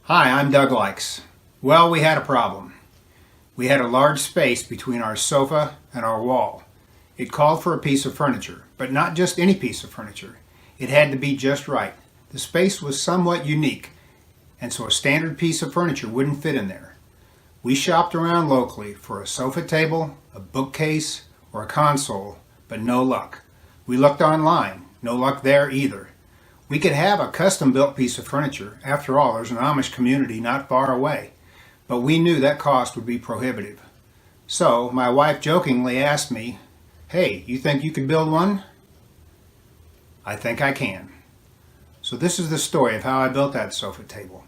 Hi, I'm Doug Likes. Well, we had a problem. We had a large space between our sofa and our wall. It called for a piece of furniture, but not just any piece of furniture. It had to be just right. The space was somewhat unique, and so a standard piece of furniture wouldn't fit in there. We shopped around locally for a sofa table, a bookcase, or a console, but no luck. We looked online. No luck there either. We could have a custom-built piece of furniture. After all, there's an Amish community not far away. But we knew that cost would be prohibitive. So my wife jokingly asked me, "Hey, you think you could build one?" I think I can. So this is the story of how I built that sofa table.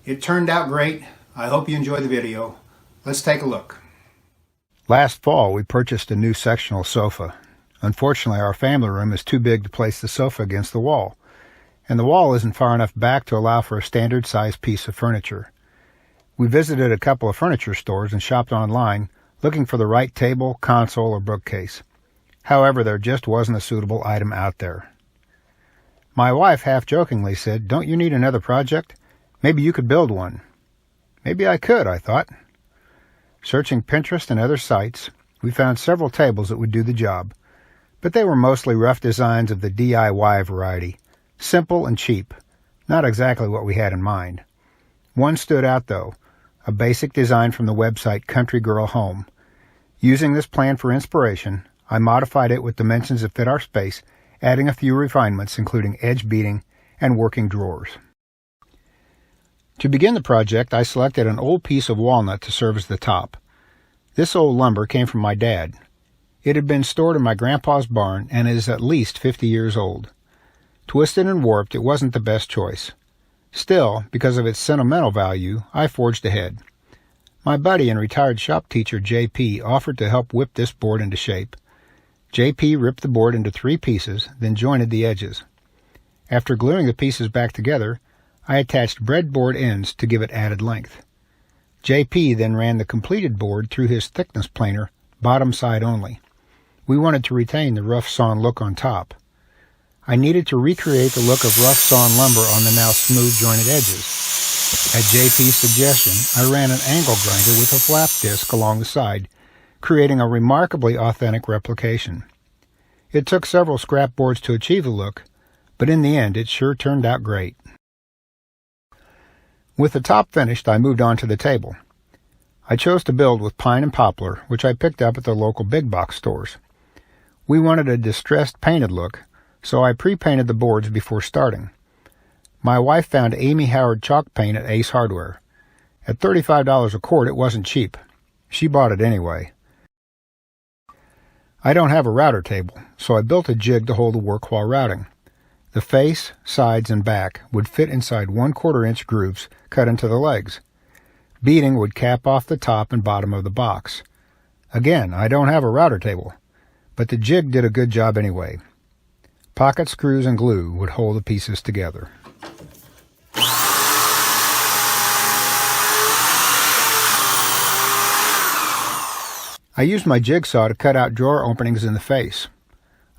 It turned out great. I hope you enjoy the video. Let's take a look. Last fall, we purchased a new sectional sofa. Unfortunately, our family room is too big to place the sofa against the wall, and the wall isn't far enough back to allow for a standard-sized piece of furniture. We visited a couple of furniture stores and shopped online, looking for the right table, console, or bookcase. However, there just wasn't a suitable item out there. My wife half-jokingly said, "Don't you need another project? Maybe you could build one." Maybe I could, I thought. Searching Pinterest and other sites, we found several tables that would do the job, but they were mostly rough designs of the DIY variety. Simple and cheap. Not exactly what we had in mind. One stood out, though. A basic design from the website Country Girl Home. Using this plan for inspiration, I modified it with dimensions that fit our space, adding a few refinements, including edge beading and working drawers. To begin the project, I selected an old piece of walnut to serve as the top. This old lumber came from my dad. It had been stored in my grandpa's barn and is at least 50 years old. Twisted and warped, it wasn't the best choice. Still, because of its sentimental value, I forged ahead. My buddy and retired shop teacher J.P. offered to help whip this board into shape. J.P. ripped the board into 3 pieces, then jointed the edges. After gluing the pieces back together, I attached breadboard ends to give it added length. J.P. then ran the completed board through his thickness planer, bottom side only. We wanted to retain the rough sawn look on top. I needed to recreate the look of rough sawn lumber on the now smooth jointed edges. At JP's suggestion, I ran an angle grinder with a flap disc along the side, creating a remarkably authentic replication. It took several scrap boards to achieve the look, but in the end it sure turned out great. With the top finished, I moved on to the table. I chose to build with pine and poplar, which I picked up at the local big box stores. We wanted a distressed painted look, so I pre-painted the boards before starting. My wife found Amy Howard chalk paint at Ace Hardware. At $35 a quart, it wasn't cheap. She bought it anyway. I don't have a router table, so I built a jig to hold the work while routing. The face, sides, and back would fit inside 1/4 inch grooves cut into the legs. Beading would cap off the top and bottom of the box. Again, I don't have a router table, but the jig did a good job anyway. Pocket screws and glue would hold the pieces together. I used my jigsaw to cut out drawer openings in the face.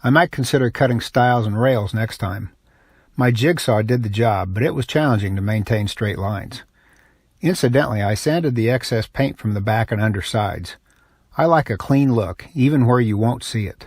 I might consider cutting stiles and rails next time. My jigsaw did the job, but it was challenging to maintain straight lines. Incidentally, I sanded the excess paint from the back and undersides. I like a clean look, even where you won't see it.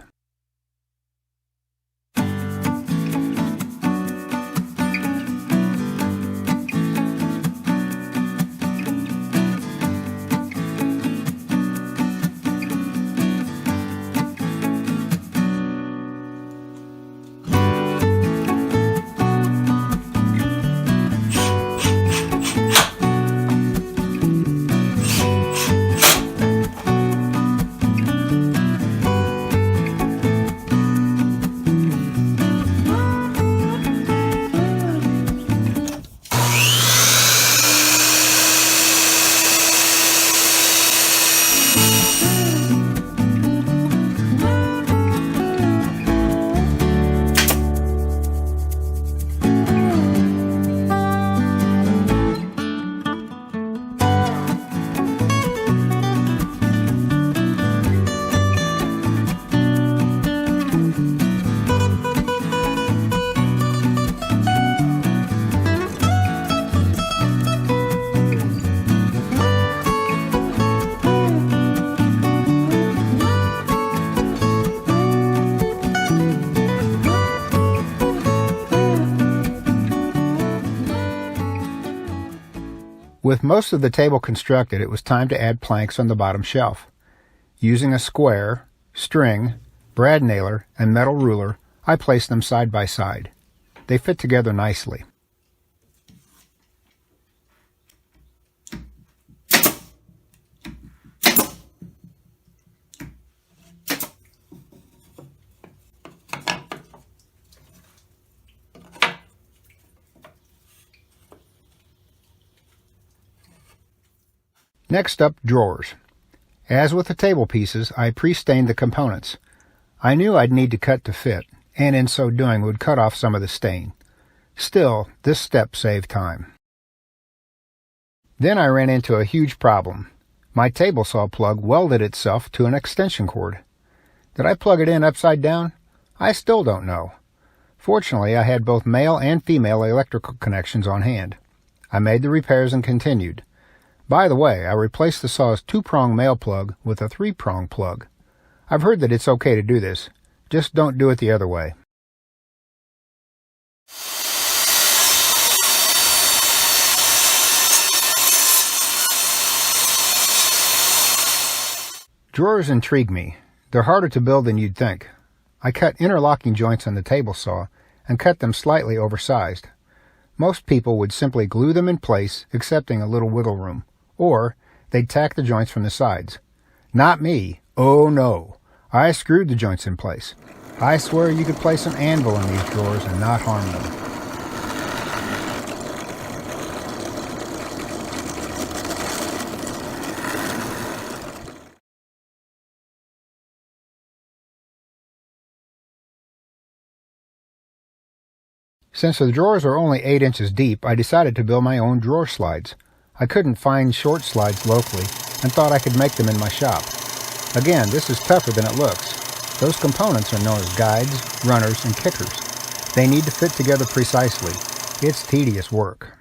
With most of the table constructed, it was time to add planks on the bottom shelf. Using a square, string, brad nailer, and metal ruler, I placed them side by side. They fit together nicely. Next up, drawers. As with the table pieces, I pre-stained the components. I knew I'd need to cut to fit, and in so doing would cut off some of the stain. Still, this step saved time. Then I ran into a huge problem. My table saw plug welded itself to an extension cord. Did I plug it in upside down? I still don't know. Fortunately, I had both male and female electrical connections on hand. I made the repairs and continued. By the way, I replaced the saw's 2-prong male plug with a 3-prong plug. I've heard that it's okay to do this. Just don't do it the other way. Drawers intrigue me. They're harder to build than you'd think. I cut interlocking joints on the table saw and cut them slightly oversized. Most people would simply glue them in place, accepting a little wiggle room. Or they'd tack the joints from the sides. Not me. Oh no. I screwed the joints in place. I swear you could place an anvil in these drawers and not harm them. Since the drawers are only 8 inches deep, I decided to build my own drawer slides. I couldn't find short slides locally and thought I could make them in my shop. Again, this is tougher than it looks. Those components are known as guides, runners, and kickers. They need to fit together precisely. It's tedious work.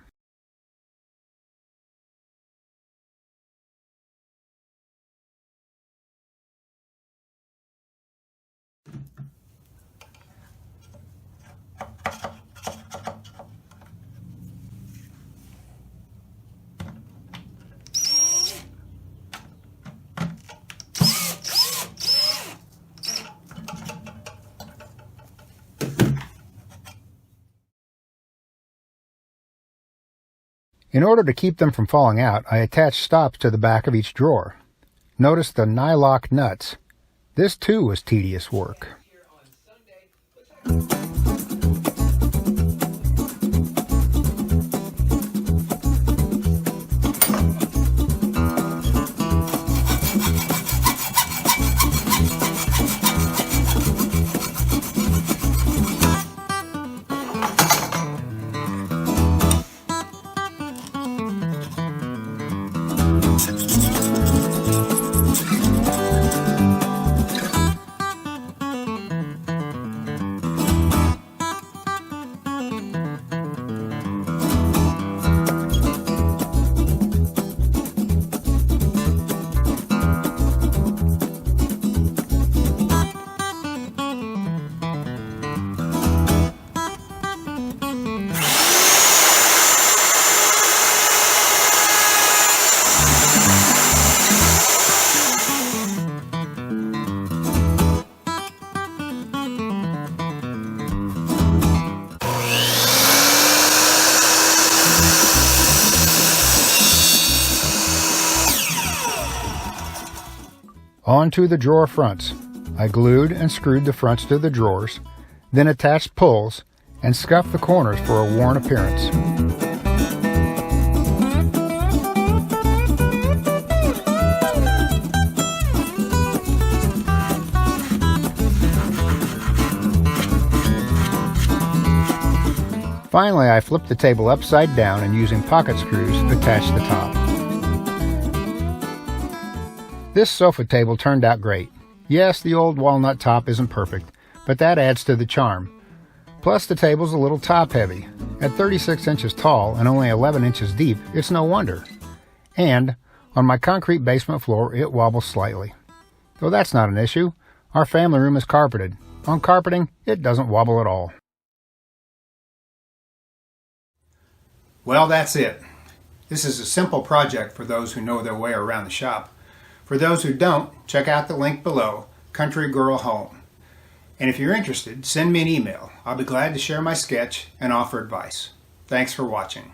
In order to keep them from falling out, I attached stops to the back of each drawer. Notice the nylock nuts. This too was tedious work. Onto the drawer fronts. I glued and screwed the fronts to the drawers, then attached pulls and scuffed the corners for a worn appearance. Finally, I flipped the table upside down and using pocket screws attached the top. This sofa table turned out great. Yes, the old walnut top isn't perfect, but that adds to the charm. Plus, the table's a little top-heavy. At 36 inches tall and only 11 inches deep, it's no wonder. And, on my concrete basement floor, it wobbles slightly. Though that's not an issue. Our family room is carpeted. On carpeting, it doesn't wobble at all. Well, that's it. This is a simple project for those who know their way around the shop. For those who don't, check out the link below, Country Girl Home. And if you're interested, send me an email. I'll be glad to share my sketch and offer advice. Thanks for watching.